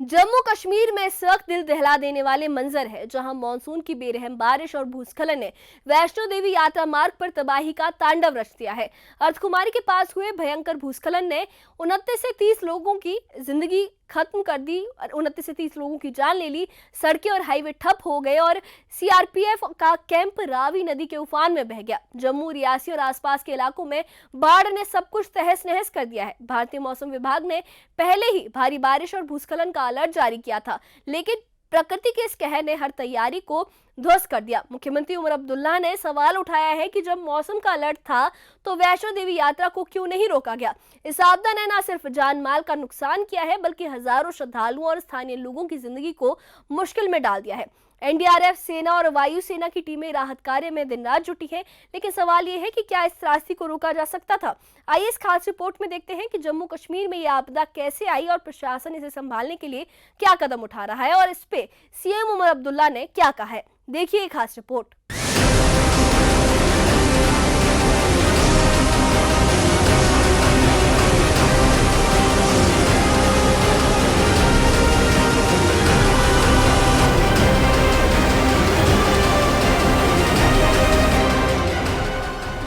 जम्मू कश्मीर में इस वक्त दिल दहला देने वाले मंजर है, जहां मानसून की बेरहम बारिश और भूस्खलन ने वैष्णो देवी यात्रा मार्ग पर तबाही का तांडव रच दिया है। अर्धकुमारी के पास हुए भयंकर भूस्खलन ने 29 से 30 लोगों की जिंदगी खत्म कर दी, 29 से 30 लोगों की जान ले ली। सड़कें और हाईवे ठप हो गए और सीआरपीएफ का कैंप रावी नदी के उफान में बह गया। जम्मू, रियासी और आसपास के इलाकों में बाढ़ ने सब कुछ तहस नहस कर दिया है। भारतीय मौसम विभाग ने पहले ही भारी बारिश और भूस्खलन का अलर्ट जारी किया था, लेकिन प्रकृति के इस कहर ने हर तैयारी को ध्वस्त कर दिया। मुख्यमंत्री उमर अब्दुल्ला ने सवाल उठाया है कि जब मौसम का अलर्ट था तो वैष्णो देवी यात्रा को क्यों नहीं रोका गया। इस आपदा ने न सिर्फ जान माल का नुकसान किया है, बल्कि हजारों श्रद्धालुओं और स्थानीय लोगों की जिंदगी को मुश्किल में डाल दिया है। एनडीआरएफ, सेना और वायुसेना की टीमें राहत कार्य में दिन रात जुटी हैं, लेकिन सवाल यह है कि क्या इस त्रासदी को रोका जा सकता था। आइए इस खास रिपोर्ट में देखते हैं कि जम्मू कश्मीर में यह आपदा कैसे आई और प्रशासन इसे संभालने के लिए क्या कदम उठा रहा है और इस पे सीएम उमर अब्दुल्ला ने क्या कहा है। देखिए खास रिपोर्ट।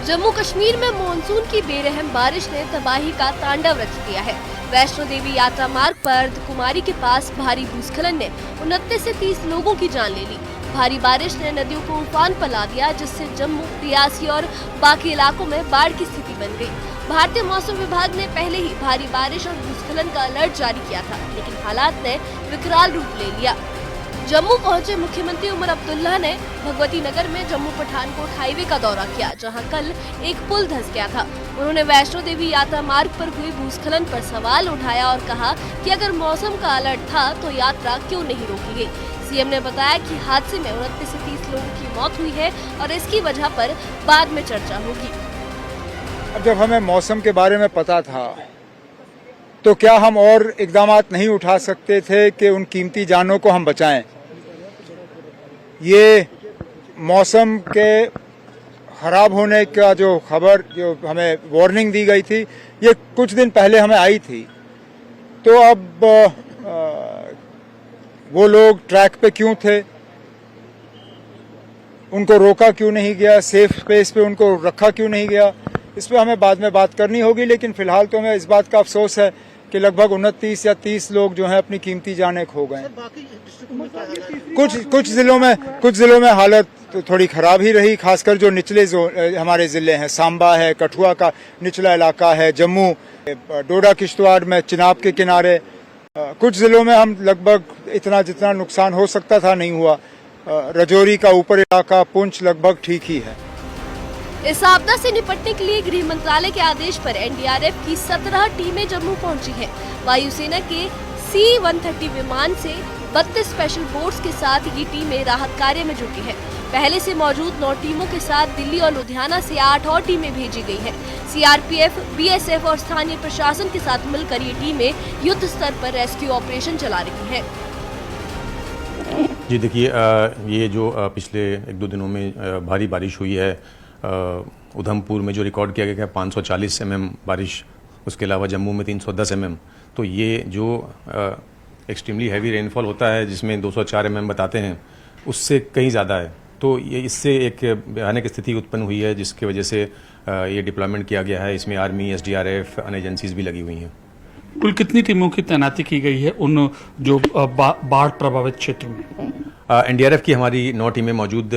जम्मू कश्मीर में मानसून की बेरहम बारिश ने तबाही का तांडव रच दिया है। वैष्णो देवी यात्रा मार्ग पर अर्धकुमारी के पास भारी भूस्खलन ने 29 से 30 लोगों की जान ले ली। भारी बारिश ने नदियों को उफान पर ला दिया, जिससे जम्मू, रियासी और बाकी इलाकों में बाढ़ की स्थिति बन गई। भारतीय मौसम विभाग ने पहले ही भारी बारिश और भूस्खलन का अलर्ट जारी किया था, लेकिन हालात ने विकराल रूप ले लिया। जम्मू पहुंचे मुख्यमंत्री उमर अब्दुल्ला ने भगवती नगर में जम्मू पठानकोट हाईवे का दौरा किया, जहां कल एक पुल धंस गया था। उन्होंने वैष्णो देवी यात्रा मार्ग पर हुए भूस्खलन पर सवाल उठाया और कहा कि अगर मौसम का अलर्ट था तो यात्रा क्यों नहीं रोकी गई। सीएम ने बताया कि हादसे में 29 से 30 लोगों की मौत हुई है और इसकी वजह पर बाद में चर्चा होगी। जब हमें मौसम के बारे में पता था तो क्या हम और इकदाम नहीं उठा सकते थे कि उन कीमती जानों को हम बचाएं। ये मौसम के खराब होने का जो खबर, जो हमें वार्निंग दी गई थी, ये कुछ दिन पहले हमें आई थी। तो अब वो लोग ट्रैक पे क्यों थे, उनको रोका क्यों नहीं गया, सेफ स्पेस पे उनको रखा क्यों नहीं गया, इस पे हमें बाद में बात करनी होगी। लेकिन फिलहाल तो हमें इस बात का अफसोस है कि लगभग 29 या 30 लोग जो हैं अपनी कीमती जानें खो गए। कुछ जिलों में हालत तो थोड़ी खराब ही रही, खासकर जो निचले हमारे जिले हैं, सांबा है, कठुआ का निचला इलाका है, जम्मू, डोडा किश्तवाड़ में चिनाब के किनारे, कुछ जिलों में हम लगभग इतना जितना नुकसान हो सकता था नहीं हुआ। रजौरी का ऊपर इलाका, पुंछ लगभग ठीक ही है। इस आपदा से निपटने के लिए गृह मंत्रालय के आदेश पर एनडीआरएफ की 17 टीमें जम्मू पहुंची हैं। वायुसेना के C-130 विमान से 32 स्पेशल बोट्स के साथ ये टीमें राहत कार्य में जुटी हैं। पहले से मौजूद 9 टीमों के साथ दिल्ली और लुधियाना से 8 और टीमें भेजी गई हैं। सीआरपीएफ, बीएसएफ और स्थानीय प्रशासन के साथ मिलकर ये टीमें युद्ध स्तर पर रेस्क्यू ऑपरेशन चला रही हैं। जी देखिए, ये जो पिछले 1-2 दिनों में भारी बारिश हुई है, उधमपुर में जो रिकॉर्ड किया गया है 540 mm बारिश, उसके अलावा जम्मू में 310 mm, तो ये जो एक्सट्रीमली हैवी रेनफॉल होता है जिसमें 204 mm बताते हैं, उससे कहीं ज़्यादा है। तो ये इससे एक भयानक स्थिति उत्पन्न हुई है, जिसकी वजह से ये डिप्लॉयमेंट किया गया है। इसमें आर्मी, एसडीआरएफ, अन्य एजेंसीज भी लगी हुई हैं। कुल कितनी टीमों की तैनाती की गई है उन जो बाढ़ प्रभावित क्षेत्रों में? एनडीआरएफ की हमारी 9 टीमें मौजूद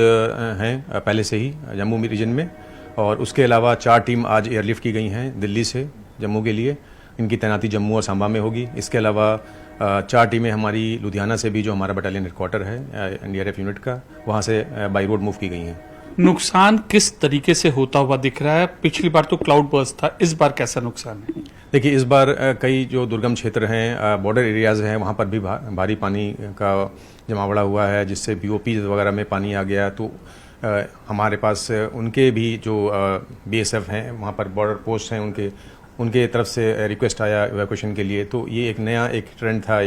हैं पहले से ही जम्मू रीजन में, और उसके अलावा 4 टीम आज एयरलिफ्ट की गई हैं दिल्ली से जम्मू के लिए। इनकी तैनाती जम्मू और सांबा में होगी। इसके अलावा 4 टीमें हमारी लुधियाना से भी, जो हमारा बटालियन हेडक्वार्टर है एनडीआरएफ यूनिट का, वहाँ से बाई रोड मूव की गई हैं। नुकसान किस तरीके से होता हुआ दिख रहा है? पिछली बार तो क्लाउड बर्स्ट था, इस बार कैसा नुकसान है? देखिए, इस बार कई जो दुर्गम क्षेत्र हैं, बॉर्डर एरियाज़ हैं, वहाँ पर भी भारी पानी का जमावड़ा हुआ है, जिससे बीओपी वगैरह में पानी आ गया। तो हमारे पास उनके भी जो बीएसएफ हैं, वहाँ पर बॉर्डर पोस्ट हैं, उनके तरफ से रिक्वेस्ट आया इवैक्यूएशन के लिए। तो ये एक नया ट्रेंड था,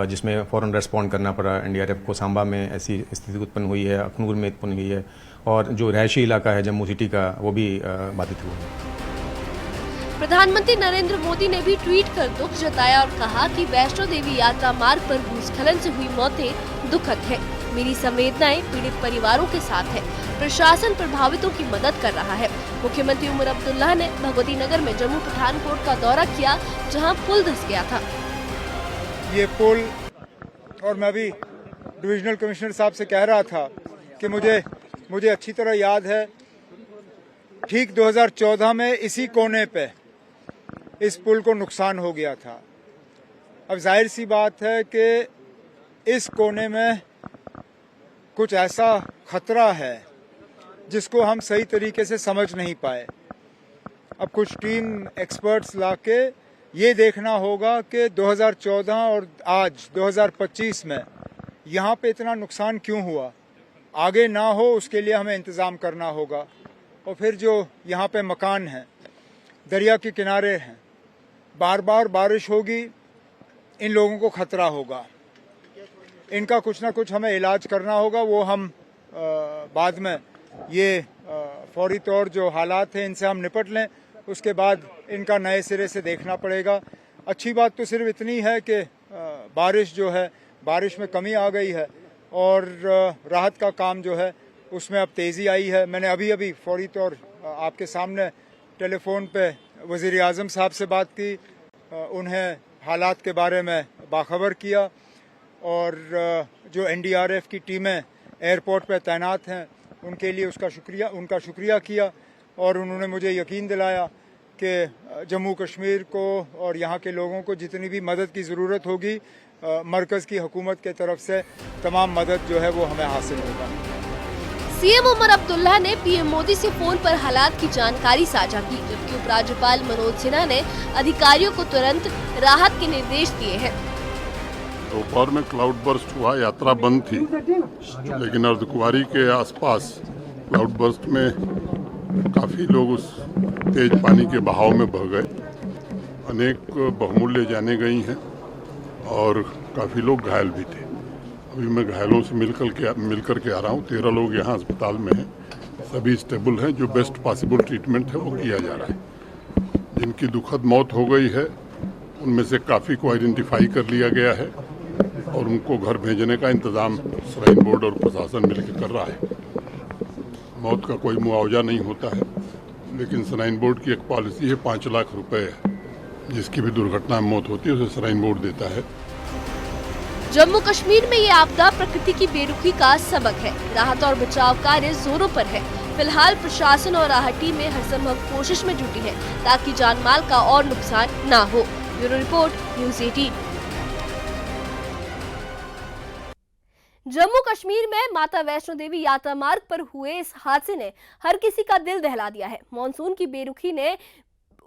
जिसमें फ़ौरन रेस्पॉन्ड करना पड़ा एनडीआरएफ को। सांबा में ऐसी स्थिति उत्पन्न हुई है, अखनूर में उत्पन्न हुई है, और जो रहायशी इलाका है जम्मू सिटी का, वो भी बाधित हुआ है। प्रधानमंत्री नरेंद्र मोदी ने भी ट्वीट कर दुख जताया और कहा कि वैष्णो देवी यात्रा मार्ग पर भूस्खलन से हुई मौतें दुखद है। मेरी संवेदनाएं पीड़ित परिवारों के साथ है। प्रशासन प्रभावितों की मदद कर रहा है। मुख्यमंत्री उमर अब्दुल्ला ने भगवती नगर में जम्मू पठानकोट का दौरा किया, जहां पुल धंस गया था। ये पुल, और मैं भी डिविजनल कमिश्नर साहब से कह रहा था कि मुझे अच्छी तरह याद है, ठीक 2014 में इसी कोने पे इस पुल को नुकसान हो गया था। अब जाहिर सी बात है कि इस कोने में कुछ ऐसा खतरा है जिसको हम सही तरीके से समझ नहीं पाए। अब कुछ टीम एक्सपर्ट्स लाके ये देखना होगा कि 2014 और आज 2025 में यहाँ पे इतना नुकसान क्यों हुआ, आगे ना हो उसके लिए हमें इंतज़ाम करना होगा। और फिर जो यहाँ पे मकान हैं, दरिया के किनारे हैं, बार बार बारिश होगी, इन लोगों को खतरा होगा, इनका कुछ ना कुछ हमें इलाज करना होगा। वो हम बाद में ये फौरी तौर जो हालात हैं इनसे हम निपट लें, उसके बाद इनका नए सिरे से देखना पड़ेगा। अच्छी बात तो सिर्फ इतनी है कि बारिश जो है, बारिश में कमी आ गई है और राहत का काम जो है उसमें अब तेज़ी आई है। मैंने अभी फौरी तौर आपके सामने टेलीफोन पे वज़ीर आज़म साहब से बात की, उन्हें हालात के बारे में बाखबर किया और जो NDRF की टीमें एयरपोर्ट पे तैनात हैं उनके लिए उनका शुक्रिया किया और उन्होंने मुझे यकीन दिलाया कि जम्मू कश्मीर को और यहाँ के लोगों को जितनी भी मदद की ज़रूरत होगी, मरकज़ की हुकूमत के तरफ से तमाम मदद जो है वो हमें हासिल होगा। सीएम उमर अब्दुल्ला ने पीएम मोदी से फोन पर हालात की जानकारी साझा की, जबकि उपराज्यपाल मनोज सिन्हा ने अधिकारियों को तुरंत राहत के निर्देश दिए हैं। दोपहर में क्लाउड बर्स्ट हुआ, यात्रा बंद थी, लेकिन अर्धकुंवारी के आसपास क्लाउड बर्स्ट में काफ़ी लोग उस तेज पानी के बहाव में बह गए। अनेक बहुमूल्य जाने गई हैं और काफ़ी लोग घायल भी थे। अभी मैं घायलों से मिलकर के आ रहा हूँ। 13 लोग यहाँ अस्पताल में हैं, सभी स्टेबल हैं। जो बेस्ट पॉसिबल ट्रीटमेंट है वो किया जा रहा है। जिनकी दुखद मौत हो गई है उनमें से काफ़ी को आइडेंटिफाई कर लिया गया है और उनको घर भेजने का इंतज़ाम श्राइन बोर्ड और प्रशासन मिलकर कर रहा है। मौत का कोई मुआवजा नहीं होता है, लेकिन श्राइन बोर्ड की एक पॉलिसी है 5 लाख रुपए जिसकी भी दुर्घटना में मौत होती है उसे श्राइन बोर्ड देता है। जम्मू कश्मीर में ये आपदा प्रकृति की बेरुखी का सबक है। राहत और बचाव कार्य जोरों पर है। फिलहाल प्रशासन और राहत टीमें हर संभव कोशिश में जुटी है ताकि जानमाल का और नुकसान न हो। Bureau report, news 18। Jammu Kashmir में माता वैष्णो देवी यात्रा मार्ग पर हुए इस हादसे ने हर किसी का दिल दहला दिया है। मानसून की बेरुखी ने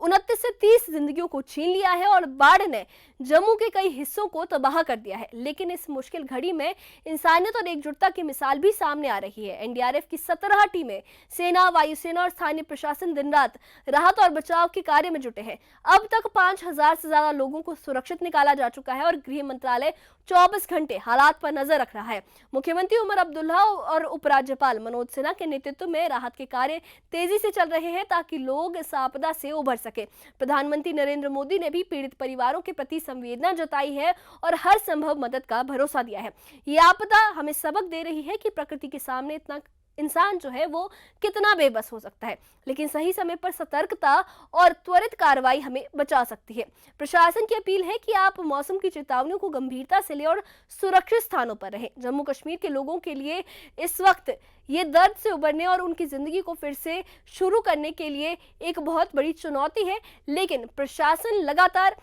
29 से 30 जिंदगियों को छीन लिया है और बाढ़ ने जम्मू के कई हिस्सों को तबाह कर दिया है। लेकिन इस मुश्किल घड़ी में इंसानियत और एकजुटता की मिसाल भी सामने आ रही है। NDRF की 17 टीमें, सेना, वायुसेना और स्थानीय प्रशासन दिन रात राहत और बचाव के कार्य में जुटे हैं। अब तक 5000 से ज्यादा लोगों को सुरक्षित निकाला जा चुका है और गृह मंत्रालय 24 घंटे हालात पर नजर रख रहा है। मुख्यमंत्री उमर अब्दुल्ला और उपराज्यपाल मनोज सिन्हा के नेतृत्व में राहत के कार्य तेजी से चल रहे हैं ताकि लोग इस आपदा से उभर सके। प्रधानमंत्री नरेंद्र मोदी ने भी पीड़ित परिवारों के प्रति संवेदना जताई है और हर संभव मदद का भरोसा दिया है। ये आपदा हमें सबक दे रही है कि प्रकृति के सामने इतना इंसान जो है वो कितना बेबस हो सकता है, लेकिन सही समय पर सतर्कता और त्वरित कार्रवाई हमें बचा सकती है। प्रशासन की अपील है कि आप मौसम की चेतावनियों को गंभीरता से लें और सुरक्षित स्थानों पर रहें। जम्मू कश्मीर के लोगों के लिए इस वक्त ये दर्द से उबरने और उनकी जिंदगी को फिर से शुरू करने के लिए एक बहुत बड़ी चुनौती है, लेकिन प्रशासन लगातार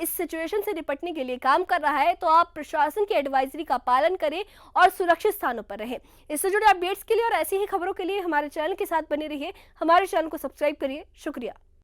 इस सिचुएशन से निपटने के लिए काम कर रहा है। तो आप प्रशासन की एडवाइजरी का पालन करें और सुरक्षित स्थानों पर रहें। इससे जुड़े अपडेट्स के लिए और ऐसी ही खबरों के लिए हमारे चैनल के साथ बने रहिए। हमारे चैनल को सब्सक्राइब करिए। शुक्रिया।